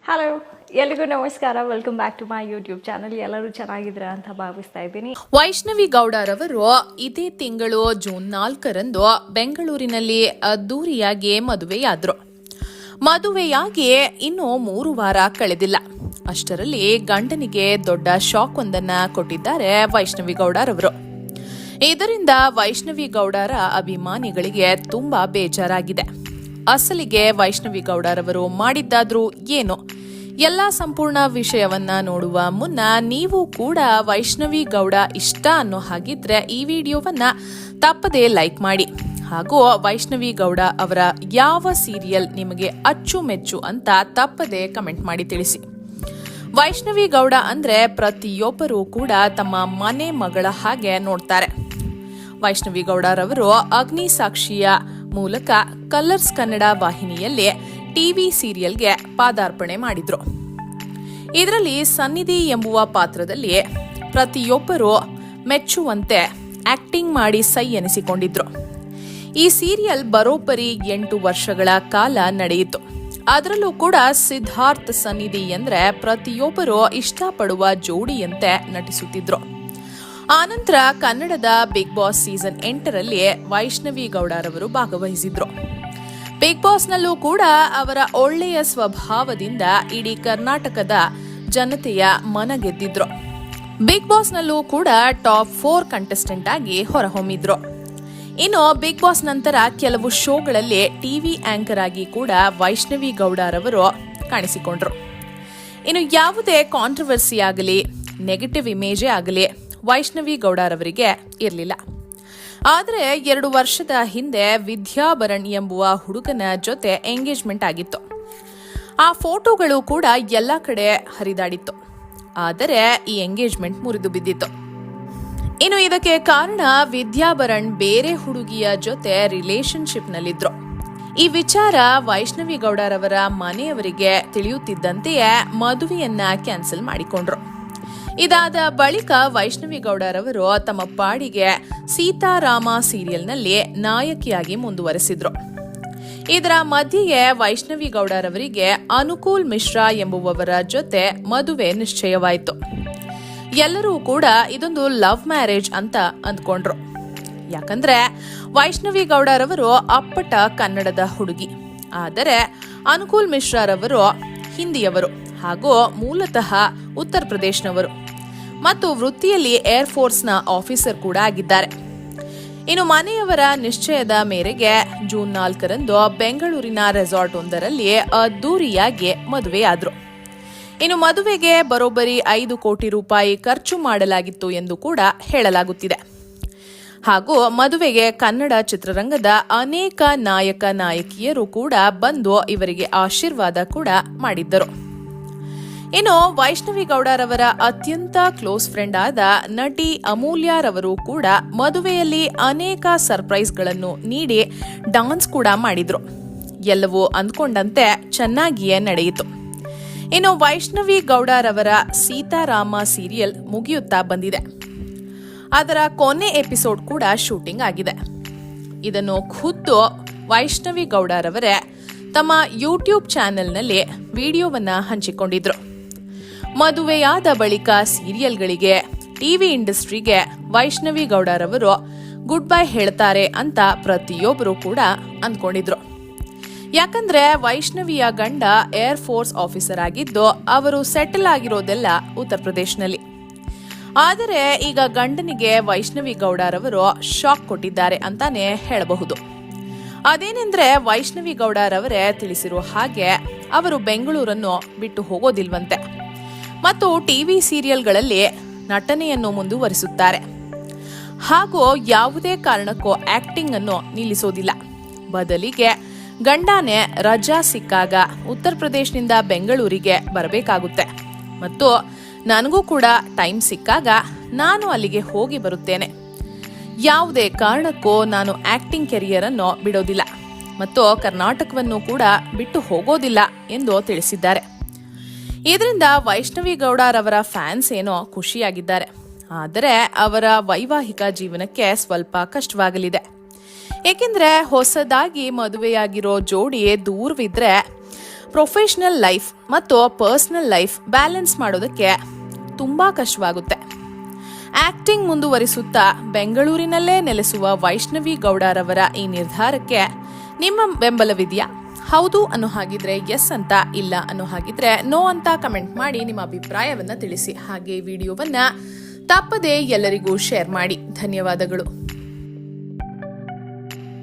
Hello, ಎಲ್ರಿಗೂ ನಮಸ್ಕಾರ. Welcome back to my YouTube channel. ಎಲ್ಲರೂ ಚೆನ್ನಾಗಿದ್ದೀರಾ ಅಂತ ಭಾವಿಸ್ತಾ ಇದ್ದೀನಿ. ವೈಷ್ಣವಿ ಗೌಡರವರು ಇದೇ ತಿಂಗಳು ಜೂನ್ 4ರಂದು ಬೆಂಗಳೂರಿನಲ್ಲಿ ಅದ್ದೂರಿಯಾಗಿ ಮದುವೆಯಾದ್ರು. ಮದುವೆಯಾಗಿ ಇನ್ನು 3 ವಾರ ಕಳೆದಿಲ್ಲ. ಅಷ್ಟರಲ್ಲಿ ಗಂಡನಿಗೆ ದೊಡ್ಡ ಶಾಕ್ ಒಂದನ್ನ ಕೊಟ್ಟಿದ್ದಾರೆ ವೈಷ್ಣವಿ ಗೌಡರವರು. ಇದರಿಂದ ವೈಷ್ಣವಿ ಗೌಡರ ಅಭಿಮಾನಿಗಳಿಗೆ ತುಂಬಾ ಬೇಜಾರಾಗಿದೆ. ಅಸಲಿಗೆ ವೈಷ್ಣವಿ ಗೌಡರವರು ಮಾಡಿದ್ದಾದ್ರೂ ಏನು? ಎಲ್ಲಾ ಸಂಪೂರ್ಣ ವಿಷಯವನ್ನ ನೋಡುವ ಮುನ್ನ ನೀವು ಕೂಡ ವೈಷ್ಣವಿ ಗೌಡ ಇಷ್ಟ ಅನ್ನೋ ಹಾಗಿದ್ರೆ ಈ ವಿಡಿಯೋವನ್ನ ತಪ್ಪದೇ ಲೈಕ್ ಮಾಡಿ. ಹಾಗೂ ವೈಷ್ಣವಿ ಗೌಡ ಅವರ ಯಾವ ಸೀರಿಯಲ್ ನಿಮಗೆ ಅಚ್ಚುಮೆಚ್ಚು ಅಂತ ತಪ್ಪದೇ ಕಮೆಂಟ್ ಮಾಡಿ ತಿಳಿಸಿ. ವೈಷ್ಣವಿ ಗೌಡ ಅಂದ್ರೆ ಪ್ರತಿಯೊಬ್ಬರೂ ಕೂಡ ತಮ್ಮ ಮನೆ ಮಗಳ ಹಾಗೆ ನೋಡ್ತಾರೆ. ವೈಷ್ಣವಿ ಗೌಡರವರು ಅಗ್ನಿ ಸಾಕ್ಷಿಯ ಮೂಲಕ ಕಲರ್ಸ್ ಕನ್ನಡ ವಾಹಿನಿಯಲ್ಲಿ ಟಿವಿ ಸೀರಿಯಲ್ಗೆ ಪಾದಾರ್ಪಣೆ ಮಾಡಿದ್ರು. ಇದರಲ್ಲಿ ಸನ್ನಿಧಿ ಎಂಬುವ ಪಾತ್ರದಲ್ಲಿ ಪ್ರತಿಯೊಬ್ಬರು ಮೆಚ್ಚುವಂತೆ ಆಕ್ಟಿಂಗ್ ಮಾಡಿ ಸೈ ಎನಿಸಿಕೊಂಡಿದ್ರು. ಈ ಸೀರಿಯಲ್ ಬರೋಬ್ಬರಿ 8 ವರ್ಷಗಳ ಕಾಲ ನಡೆಯಿತು. ಅದರಲ್ಲೂ ಕೂಡ ಸಿದ್ಧಾರ್ಥ್ ಸನ್ನಿಧಿ ಎಂದ್ರೆ ಪ್ರತಿಯೊಬ್ಬರು ಇಷ್ಟಪಡುವ ಜೋಡಿಯಂತೆ ನಟಿಸುತ್ತಿದ್ರು. ಆನಂತರ ಕನ್ನಡದ ಬಿಗ್ ಬಾಸ್ ಸೀಸನ್ 8ರಲ್ಲಿ ವೈಷ್ಣವಿ ಗೌಡರವರು ಭಾಗವಹಿಸಿದ್ರು. ಬಿಗ್ ಬಾಸ್ನಲ್ಲೂ ಕೂಡ ಅವರ ಒಳ್ಳೆಯ ಸ್ವಭಾವದಿಂದ ಇಡೀ ಕರ್ನಾಟಕದ ಜನತೆಯ ಮನ ಗೆದ್ದಿದ್ರು. ಬಿಗ್ ಬಾಸ್ನಲ್ಲೂ ಕೂಡ ಟಾಪ್ 4 ಕಂಟೆಸ್ಟೆಂಟ್ ಆಗಿ ಹೊರಹೊಮ್ಮಿದ್ರು. ಇನ್ನು ಬಿಗ್ ಬಾಸ್ ನಂತರ ಕೆಲವು ಶೋಗಳಲ್ಲಿ ಟಿವಿ ಆಂಕರ್ ಆಗಿ ಕೂಡ ವೈಷ್ಣವಿ ಗೌಡರವರು ಕಾಣಿಸಿಕೊಂಡ್ರು. ಇನ್ನು ಯಾವುದೇ ಕಾಂಟ್ರವರ್ಸಿ ಆಗಲಿ, ನೆಗೆಟಿವ್ ಇಮೇಜೇ ಆಗಲಿ ವೈಷ್ಣವಿ ಗೌಡರವರಿಗೆ ಇರಲಿಲ್ಲ. ಆದರೆ 2 ವರ್ಷದ ಹಿಂದೆ ವಿದ್ಯಾಭರಣ್ ಎಂಬುವ ಹುಡುಗನ ಜೊತೆ ಎಂಗೇಜ್ಮೆಂಟ್ ಆಗಿತ್ತು. ಆ ಫೋಟೋಗಳು ಕೂಡ ಎಲ್ಲ ಕಡೆ ಹರಿದಾಡಿತ್ತು. ಆದರೆ ಈ ಎಂಗೇಜ್ಮೆಂಟ್ ಮುರಿದು ಬಿದ್ದಿತ್ತು. ಇನ್ನು ಇದಕ್ಕೆ ಕಾರಣ ವಿದ್ಯಾಭರಣ್ ಬೇರೆ ಹುಡುಗಿಯ ಜೊತೆ ರಿಲೇಶನ್ಶಿಪ್ನಲ್ಲಿದ್ರು. ಈ ವಿಚಾರ ವೈಷ್ಣವಿ ಗೌಡರವರ ಮನೆಯವರಿಗೆ ತಿಳಿಯುತ್ತಿದ್ದಂತೆಯೇ ಮದುವೆಯನ್ನ ಕ್ಯಾನ್ಸಲ್ ಮಾಡಿಕೊಂಡ್ರು. ಇದಾದ ಬಳಿಕ ವೈಷ್ಣವಿ ಗೌಡರವರು ತಮ್ಮ ಪಾಡಿಗೆ ಸೀತಾರಾಮ ಸೀರಿಯಲ್ನಲ್ಲಿ ನಾಯಕಿಯಾಗಿ ಮುಂದುವರೆಸಿದ್ರು. ಇದರ ಮಧ್ಯೆಯೇ ವೈಷ್ಣವಿ ಗೌಡರವರಿಗೆ ಅನುಕೂಲ್ ಮಿಶ್ರಾ ಎಂಬುವವರ ಜೊತೆ ಮದುವೆ ನಿಶ್ಚಯವಾಯಿತು. ಎಲ್ಲರೂ ಕೂಡ ಇದೊಂದು ಲವ್ ಮ್ಯಾರೇಜ್ ಅಂತ ಅಂದ್ಕೊಂಡ್ರು. ಯಾಕಂದ್ರೆ ವೈಷ್ಣವಿ ಗೌಡರವರು ಅಪ್ಪಟ ಕನ್ನಡದ ಹುಡುಗಿ, ಆದರೆ ಅನುಕೂಲ್ ಮಿಶ್ರಾರವರು ಹಿಂದಿಯವರು ಹಾಗೂ ಮೂಲತಃ ಉತ್ತರ ಪ್ರದೇಶನವರು ಮತ್ತು ವೃತ್ತಿಯಲ್ಲಿ ಏರ್ ಫೋರ್ಸ್ನ ಆಫೀಸರ್ ಕೂಡ ಆಗಿದ್ದಾರೆ. ಇನ್ನು ಮನೆಯವರ ನಿಶ್ಚಯದ ಮೇರೆಗೆ ಜೂನ್ 4ರಂದು ಬೆಂಗಳೂರಿನ ರೆಸಾರ್ಟ್ ಒಂದರಲ್ಲಿ ಅದ್ದೂರಿಯಾಗಿ ಮದುವೆಯಾದ್ರು. ಇನ್ನು ಮದುವೆಗೆ ಬರೋಬ್ಬರಿ 5 ಕೋಟಿ ರೂಪಾಯಿ ಖರ್ಚು ಮಾಡಲಾಗಿತ್ತು ಎಂದು ಕೂಡ ಹೇಳಲಾಗುತ್ತಿದೆ. ಹಾಗೂ ಮದುವೆಗೆ ಕನ್ನಡ ಚಿತ್ರರಂಗದ ಅನೇಕ ನಾಯಕ ನಾಯಕಿಯರು ಕೂಡ ಬಂದು ಇವರಿಗೆ ಆಶೀರ್ವಾದ ಕೂಡ ಮಾಡಿದ್ದರು. ಇನ್ನು ವೈಷ್ಣವಿ ಗೌಡರವರ ಅತ್ಯಂತ ಕ್ಲೋಸ್ ಫ್ರೆಂಡ್ ಆದ ನಟಿ ಅಮೂಲ್ಯರವರು ಕೂಡ ಮದುವೆಯಲ್ಲಿ ಅನೇಕ ಸರ್ಪ್ರೈಸ್ಗಳನ್ನು ನೀಡಿ ಡಾನ್ಸ್ ಕೂಡ ಮಾಡಿದ್ರು. ಎಲ್ಲವೂ ಅಂದ್ಕೊಂಡಂತೆ ಚೆನ್ನಾಗಿಯೇ ನಡೆಯಿತು. ಇನ್ನು ವೈಷ್ಣವಿ ಗೌಡರವರ ಸೀತಾರಾಮ ಸೀರಿಯಲ್ ಮುಗಿಯುತ್ತಾ ಬಂದಿದೆ. ಅದರ ಕೊನೆ ಎಪಿಸೋಡ್ ಕೂಡ ಶೂಟಿಂಗ್ ಆಗಿದೆ. ಇದನ್ನು ಖುದ್ದು ವೈಷ್ಣವಿ ಗೌಡರವರೇ ತಮ್ಮ ಯೂಟ್ಯೂಬ್ ಚಾನೆಲ್ನಲ್ಲಿ ವಿಡಿಯೋವನ್ನ ಹಂಚಿಕೊಂಡಿದ್ರು. ಮದುವೆಯಾದ ಬಳಿಕ ಸೀರಿಯಲ್ಗಳಿಗೆ, ಟಿವಿ ಇಂಡಸ್ಟ್ರಿಗೆ ವೈಷ್ಣವಿ ಗೌಡರವರು ಗುಡ್ ಬೈ ಹೇಳ್ತಾರೆ ಅಂತ ಪ್ರತಿಯೊಬ್ಬರು ಕೂಡ ಅಂದ್ಕೊಂಡಿದ್ರು. ಯಾಕಂದ್ರೆ ವೈಷ್ಣವಿಯ ಗಂಡ ಏರ್ ಫೋರ್ಸ್ ಆಫೀಸರ್ ಆಗಿದ್ದು ಅವರು ಸೆಟಲ್ ಆಗಿರೋದೆಲ್ಲ ಉತ್ತರ ಪ್ರದೇಶನಲ್ಲಿ. ಆದರೆ ಈಗ ಗಂಡನಿಗೆ ವೈಷ್ಣವಿ ಗೌಡರವರು ಶಾಕ್ ಕೊಟ್ಟಿದ್ದಾರೆ ಅಂತಾನೆ ಹೇಳಬಹುದು. ಅದೇನೆಂದ್ರೆ ವೈಷ್ಣವಿ ಗೌಡರವರೇ ತಿಳಿಸಿರುವ ಹಾಗೆ ಅವರು ಬೆಂಗಳೂರನ್ನು ಬಿಟ್ಟು ಹೋಗೋದಿಲ್ವಂತೆ ಮತ್ತು ಟಿವಿ ಸೀರಿಯಲ್ಗಳಲ್ಲಿ ನಟನೆಯನ್ನು ಮುಂದುವರಿಸುತ್ತಾರೆ. ಹಾಗೂ ಯಾವುದೇ ಕಾರಣಕ್ಕೂ ಆಕ್ಟಿಂಗ್ ಅನ್ನು ನಿಲ್ಲಿಸೋದಿಲ್ಲ. ಬದಲಿಗೆ ಗಂಡನೇ ರಜಾ ಸಿಕ್ಕಾಗ ಉತ್ತರ ಪ್ರದೇಶದಿಂದ ಬೆಂಗಳೂರಿಗೆ ಬರಬೇಕಾಗುತ್ತೆ ಮತ್ತು ನನಗೂ ಕೂಡ ಟೈಮ್ ಸಿಕ್ಕಾಗ ನಾನು ಅಲ್ಲಿಗೆ ಹೋಗಿ ಬರುತ್ತೇನೆ. ಯಾವುದೇ ಕಾರಣಕ್ಕೂ ನಾನು ಆಕ್ಟಿಂಗ್ ಕೆರಿಯರ್ ಅನ್ನು ಬಿಡೋದಿಲ್ಲ ಮತ್ತು ಕರ್ನಾಟಕವನ್ನು ಕೂಡ ಬಿಟ್ಟು ಹೋಗೋದಿಲ್ಲ ಎಂದು ತಿಳಿಸಿದ್ದಾರೆ. ಇದರಿಂದ ವೈಷ್ಣವಿ ಗೌಡರವರ ಫ್ಯಾನ್ಸ್ ಏನೋ ಖುಷಿಯಾಗಿದ್ದಾರೆ. ಆದರೆ ಅವರ ವೈವಾಹಿಕ ಜೀವನಕ್ಕೆ ಸ್ವಲ್ಪ ಕಷ್ಟವಾಗಲಿದೆ. ಏಕೆಂದ್ರೆ ಹೊಸದಾಗಿ ಮದುವೆಯಾಗಿರೋ ಜೋಡಿ ದೂರವಿದ್ರೆ ಪ್ರೊಫೆಷನಲ್ ಲೈಫ್ ಮತ್ತು ಪರ್ಸನಲ್ ಲೈಫ್ ಬ್ಯಾಲೆನ್ಸ್ ಮಾಡೋದಕ್ಕೆ ತುಂಬಾ ಕಷ್ಟವಾಗುತ್ತೆ. ಆಕ್ಟಿಂಗ್ ಮುಂದುವರಿಸುತ್ತಾ ಬೆಂಗಳೂರಿನಲ್ಲೇ ನೆಲೆಸುವ ವೈಷ್ಣವಿ ಗೌಡರವರ ಈ ನಿರ್ಧಾರಕ್ಕೆ ನಿಮ್ಮ ಬೆಂಬಲವಿದೆಯಾ? ಹೌದು ಅನ್ನೋ ಹಾಗಿದ್ರೆ ಎಸ್ ಅಂತ, ಇಲ್ಲ ಅನ್ನೋ ಹಾಗಿದ್ರೆ ನೋ ಅಂತ ಕಮೆಂಟ್ ಮಾಡಿ ನಿಮ್ಮ ಅಭಿಪ್ರಾಯವನ್ನ ತಿಳಿಸಿ. ಹಾಗೆ ವಿಡಿಯೋವನ್ನ ತಪ್ಪದೆ ಎಲ್ಲರಿಗೂ ಶೇರ್ ಮಾಡಿ. ಧನ್ಯವಾದಗಳು.